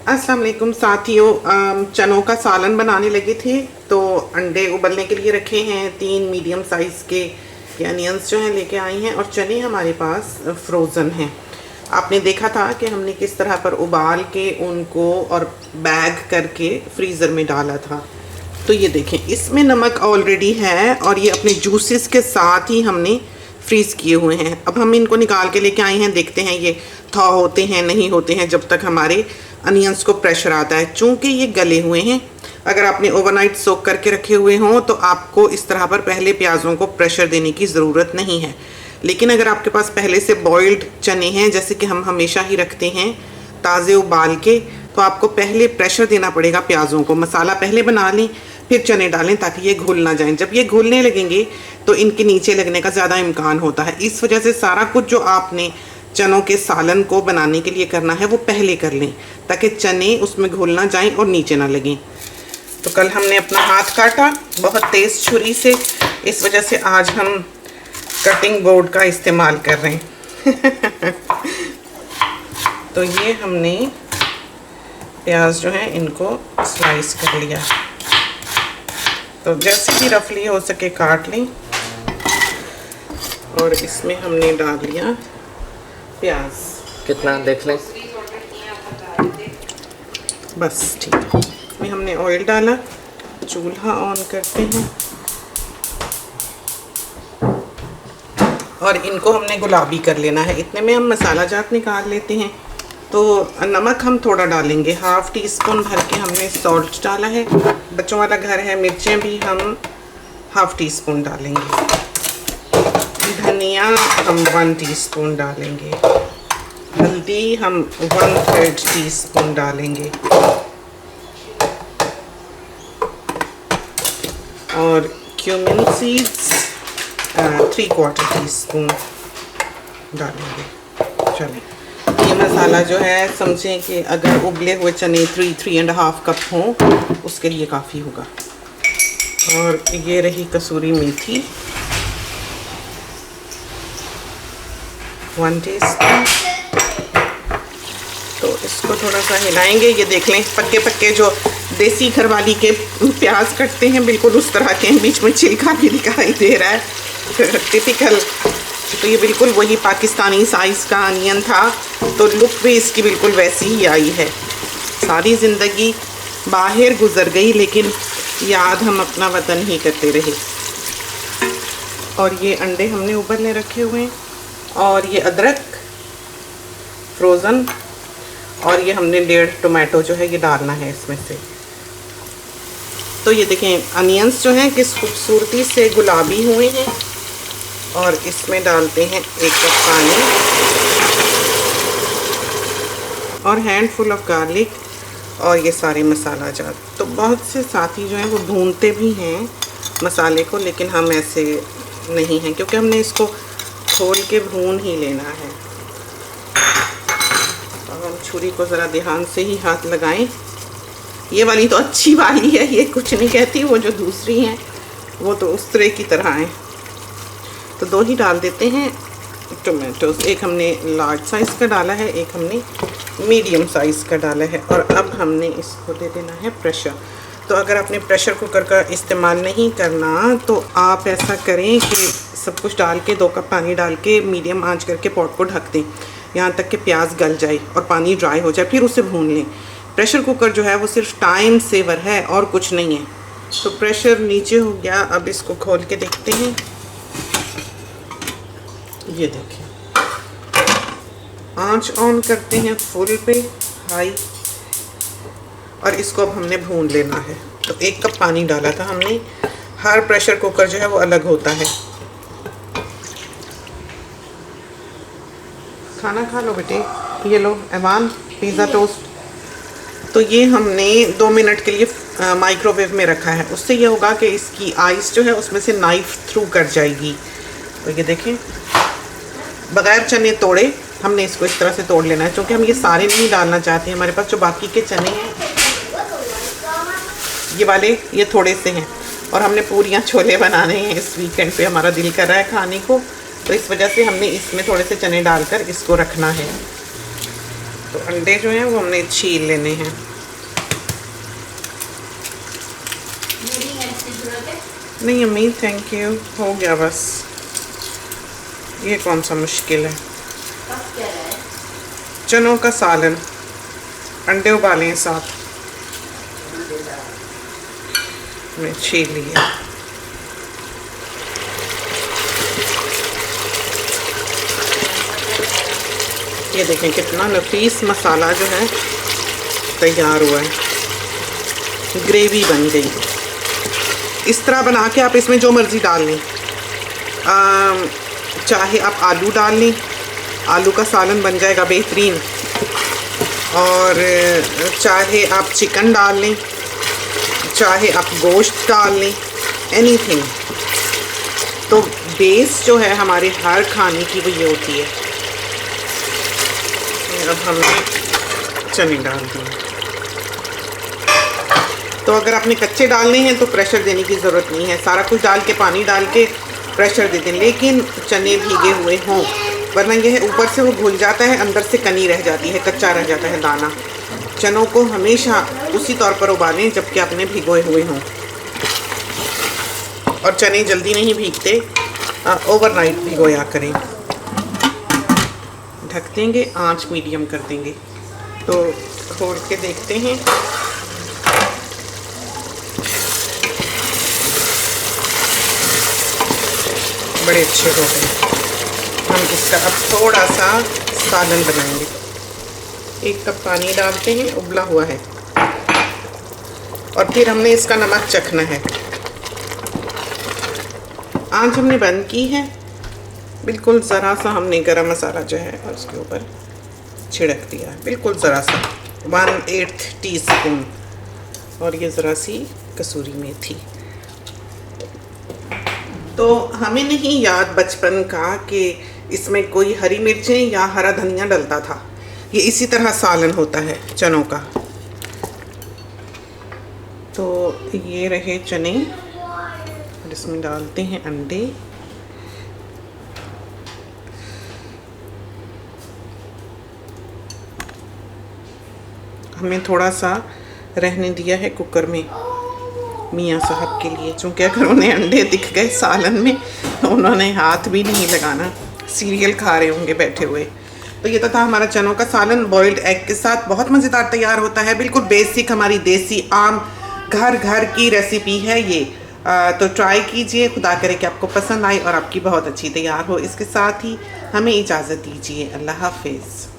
अस्सलाम वालेकुम साथियों, चनों का सालन बनाने लगे थे तो अंडे उबलने के लिए रखे हैं। 3 मीडियम साइज़ के अनियंस जो हैं लेके आई हैं और चने हमारे पास फ्रोज़न हैं। आपने देखा था कि हमने किस तरह पर उबाल के उनको और बैग करके फ्रीज़र में डाला था। तो ये देखें, इसमें नमक ऑलरेडी है और ये अपने जूसेस के साथ ही हमने फ्रीज़ किए हुए हैं। अब हम इनको निकाल के लेके आए हैं, देखते हैं ये थॉ होते हैं नहीं होते हैं जब तक हमारे अनियंस को प्रेशर आता है। चूँकि ये गले हुए हैं, अगर आपने ओवरनाइट सोक करके रखे हुए हों तो आपको इस तरह पर पहले प्याज़ों को प्रेशर देने की ज़रूरत नहीं है। लेकिन अगर आपके पास पहले से बॉइल्ड चने हैं, जैसे कि हम हमेशा ही रखते हैं ताज़े उबाल के, तो आपको पहले प्रेशर देना पड़ेगा प्याज़ों को। मसाला पहले बना लें, फिर चने डालें ताकि ये घुल ना जाएं। जब ये घुलने लगेंगे तो इनके नीचे लगने का ज़्यादा इम्कान होता है। इस वजह से सारा कुछ जो आपने चनों के सालन को बनाने के लिए करना है वो पहले कर लें ताकि चने उसमें घुल ना जाएं और नीचे ना लगें। तो कल हमने अपना हाथ काटा बहुत तेज़ छुरी से, इस वजह से आज हम कटिंग बोर्ड का इस्तेमाल कर रहे हैं। तो ये हमने प्याज जो है इनको स्लाइस कर लिया। तो जैसे भी रफली हो सके काट लें और इसमें हमने डाल लिया प्याज। कितना देख लें? बस ठीक है। इसमें हमने ऑयल डाला, चूल्हा ऑन करते हैं और इनको हमने गुलाबी कर लेना है। इतने में हम मसाला जात निकाल लेते हैं। तो नमक हम थोड़ा डालेंगे, 1/2 टीस्पून भर के हमने सॉल्ट डाला है। बच्चों वाला घर है, मिर्चें भी हम 1/2 टीस्पून डालेंगे। धनिया हम 1 टीस्पून डालेंगे। हल्दी हम 1/3 टीस्पून डालेंगे और क्यूमिन सीड्स 3/4 टीस्पून डालेंगे। चलिए, ये मसाला जो है समझें कि अगर उबले हुए चने 3.5 कप हों उसके लिए काफ़ी होगा। और ये रही कसूरी मेथी 1 टीस्पून। तो इसको थोड़ा सा हिलाएंगे। ये देख लें, पक्के पक्के जो देसी घरवाली के प्याज कटते हैं बिल्कुल उस तरह के, बीच में छिलका भी दिखाई दे रहा है, टिपिकल। तो ये बिल्कुल वही पाकिस्तानी साइज़ का अनियन था, तो लुक भी इसकी बिल्कुल वैसी ही आई है। सारी ज़िंदगी बाहर गुजर गई लेकिन याद हम अपना वतन ही करते रहे। और ये अंडे हमने उबलने रखे हुए हैं और ये अदरक फ्रोज़न और ये हमने 1.5 टोमेटो जो है ये डालना है इसमें से। तो ये देखें, अनियंस जो हैं किस खूबसूरती से गुलाबी हुए हैं। और इसमें डालते हैं 1 कप पानी और हैंडफुल ऑफ गार्लिक और ये सारे मसाला जात। तो बहुत से साथी जो हैं वो भूनते भी हैं मसाले को, लेकिन हम ऐसे नहीं हैं क्योंकि हमने इसको खोल के भून ही लेना है। अब हम छुरी को ज़रा ध्यान से ही हाथ लगाएं। ये वाली तो अच्छी वाली है, ये कुछ नहीं कहती। वो जो दूसरी हैं वो तो उस तरह की तरह हैं। तो 2 ही डाल देते हैं टोमेटोज़। एक हमने लार्ज साइज़ का डाला है, एक हमने मीडियम साइज़ का डाला है। और अब हमने इसको दे देना है प्रेशर। तो अगर आपने प्रेशर कुकर का इस्तेमाल नहीं करना तो आप ऐसा करें कि सब कुछ डाल के 2 कप पानी डाल के मीडियम आंच करके पॉट को ढक दें यहाँ तक कि प्याज गल जाए और पानी ड्राई हो जाए, फिर उसे भून लें। प्रेशर कुकर जो है वो सिर्फ टाइम सेवर है और कुछ नहीं है। तो प्रेशर नीचे हो गया। अब इसको खोल के देखते हैं। ये देखें, आंच ऑन करते हैं फुल पे, हाई, और इसको अब हमने भून लेना है। तो 1 कप पानी डाला था हमने। हर प्रेशर कुकर जो है वो अलग होता है। खाना खा लो बेटे, ये लो ऐवान पिज़्ज़ा टोस्ट। तो ये हमने 2 मिनट के लिए माइक्रोवेव में रखा है। उससे ये होगा कि इसकी आइस जो है उसमें से नाइफ थ्रू कर जाएगी। तो ये देखें, बगैर चने तोड़े हमने इसको इस तरह से तोड़ लेना है, क्योंकि हम ये सारे नहीं डालना चाहते हैं। हमारे पास जो बाकी के चने हैं ये वाले, ये थोड़े से हैं और हमने पूरियाँ छोले बनाने हैं इस वीकेंड पे, हमारा दिल कर रहा है खाने को। तो इस वजह से हमने इसमें थोड़े से चने डालकर इसको रखना है। तो अंडे जो हैं वो हमने छील लेने हैं। नहीं अम्मी थैंक यू, हो गया बस। ये कौन सा मुश्किल है। चनों का सालन, अंडे उबाले साथ में छील लिया। ये देखें कितना नफीस मसाला जो है तैयार हुआ है। ग्रेवी बन गई। इस तरह बना के आप इसमें जो मर्ज़ी डाल लें, चाहे आप आलू डाल लें, आलू का सालन बन जाएगा बेहतरीन। और चाहे आप चिकन डाल लें, चाहे आप गोश्त डाल लें, एनीथिंग। तो बेस जो है हमारे हर खाने की वो ये होती है। अब हमने चने डाल दिए। तो अगर आपने कच्चे डालने हैं तो प्रेशर देने की ज़रूरत नहीं है, सारा कुछ डाल के पानी डाल के प्रेशर दे दें, लेकिन चने भीगे हुए हों, वरना यह है ऊपर से वो घुल जाता है, अंदर से कनी रह जाती है, कच्चा रह जाता है दाना। चनों को हमेशा उसी तौर पर उबालें जबकि आपने भिगोए हुए हों। और चने जल्दी नहीं भीगते, ओवरनाइट भिगोया करें। ढक देंगे, आंच मीडियम कर देंगे। तो खोल के देखते हैं। बड़े अच्छे हो गए। हम इसका अब थोड़ा सा सालन बनाएंगे। 1 कप पानी डालते हैं, उबला हुआ है, और फिर हमने इसका नमक चखना है। आंच हमने बंद की है। बिल्कुल ज़रा सा हमने गरम मसाला जो है और उसके ऊपर छिड़क दिया, बिल्कुल ज़रा सा, 1/8 टीस्पून। और ये ज़रा सी कसूरी मेथी। तो हमें नहीं याद बचपन का कि इसमें कोई हरी मिर्चें या हरा धनिया डलता था। ये इसी तरह सालन होता है चनों का। तो ये रहे चने, और इसमें डालते हैं अंडे। हमें थोड़ा सा रहने दिया है कुकर में मियाँ साहब के लिए, चूँकि अगर उन्हें अंडे दिख गए सालन में तो उन्होंने हाथ भी नहीं लगाना, सीरियल खा रहे होंगे बैठे हुए। तो ये तो था हमारा चनों का सालन बॉइल्ड एग के साथ, बहुत मज़ेदार तैयार होता है। बिल्कुल बेसिक हमारी देसी आम घर की रेसिपी है ये। तो ट्राई कीजिए, खुदा करे कि आपको पसंद आए और आपकी बहुत अच्छी तैयार हो। इसके साथ ही हमें इजाज़त दीजिए। अल्लाह हाफिज़।